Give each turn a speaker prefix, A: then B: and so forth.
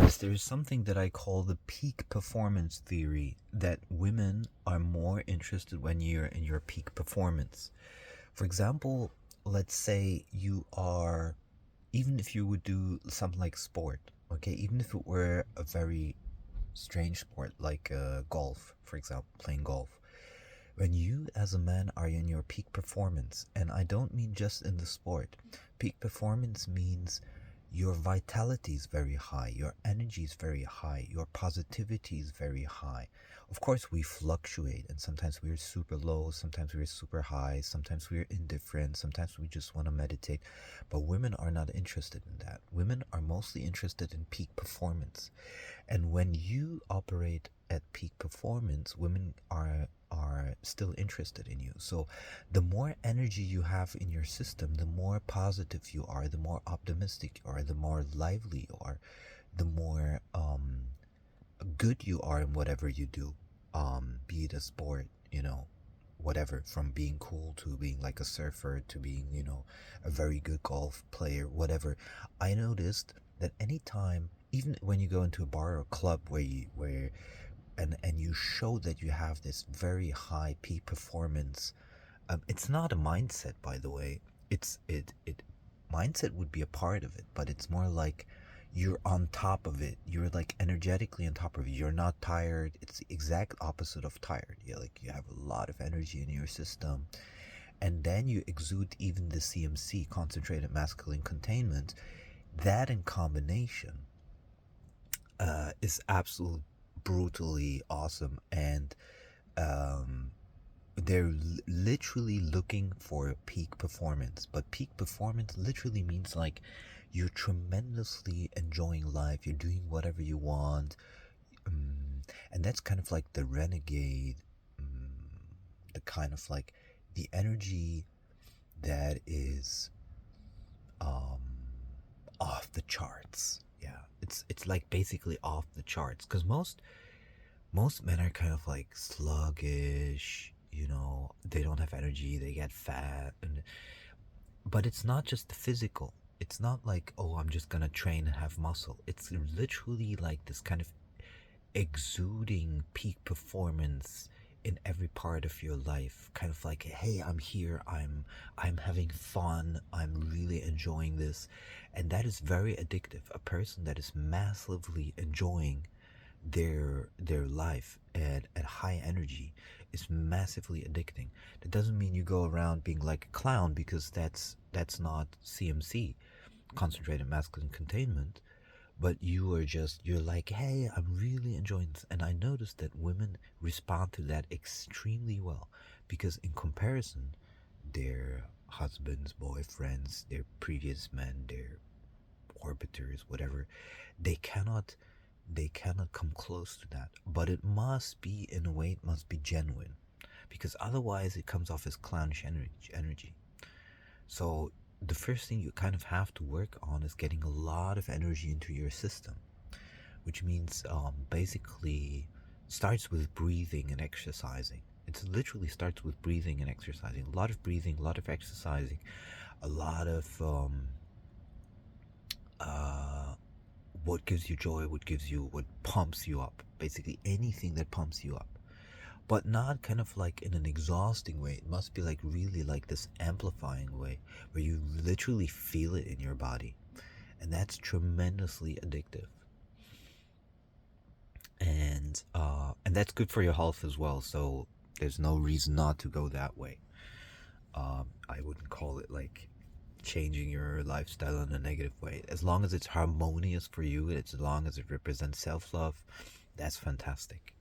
A: is there's something that I call the peak performance theory, that women are more interested when you're in your peak performance. For example, let's say you are, even if you would do something like sport, okay, even if it were a very strange sport like golf, for example, playing golf. When you as a man are in your peak performance, and I don't mean just in the sport, peak performance means your vitality is very high, your energy is very high, your positivity is very high. Of course, we fluctuate, and sometimes we're super low, sometimes we're super high, sometimes we're indifferent, sometimes we just want to meditate. But women are not interested in that. Women are mostly interested in peak performance. And when you operate at peak performance, women are still interested in you. So the more energy you have in your system, the more positive you are, the more optimistic you are, the more lively you are, the more good you are in whatever you do. Be it a sport, whatever, from being cool to being like a surfer to being, a very good golf player, whatever. I noticed that anytime, even when you go into a bar or a club and you show that you have this very high peak performance, it's not a mindset, by the way. It mindset would be a part of it, but it's more like you're on top of it. You're like energetically on top of it. You're not tired. It's the exact opposite of tired. Like you have a lot of energy in your system, and then you exude even the CMC, concentrated masculine containment. That in combination is absolutely brutally awesome, and they're literally looking for peak performance. But peak performance literally means like you're tremendously enjoying life, you're doing whatever you want, and that's kind of like the renegade, the kind of like the energy that is off the charts. Yeah, it's like basically off the charts, because most men are kind of like sluggish, they don't have energy, they get fat, but it's not just the physical. It's not like, oh, I'm just gonna train and have muscle. It's literally like this kind of exuding peak performance in every part of your life, kind of like, hey, I'm here, I'm having fun, I'm really enjoying this. And that is very addictive. A person that is massively enjoying their life at high energy is massively addicting. That doesn't mean you go around being like a clown, because that's not CMC, concentrated masculine containment. But you're like, hey, I'm really enjoying this. And I noticed that women respond to that extremely well, because in comparison, their husbands, boyfriends, their previous men, their orbiters, whatever, they cannot come close to that. But it must be, in a way, it must be genuine, because otherwise it comes off as clownish energy. So the first thing you kind of have to work on is getting a lot of energy into your system, which means basically starts with breathing and exercising. It literally starts with breathing and exercising. A lot of breathing, a lot of exercising, a lot of what gives you joy, what pumps you up. Basically anything that pumps you up. But not kind of like in an exhausting way. It must be like really like this amplifying way, where you literally feel it in your body. And that's tremendously addictive. And that's good for your health as well. So there's no reason not to go that way. I wouldn't call it like changing your lifestyle in a negative way. As long as it's harmonious for you, as long as it represents self-love, that's fantastic.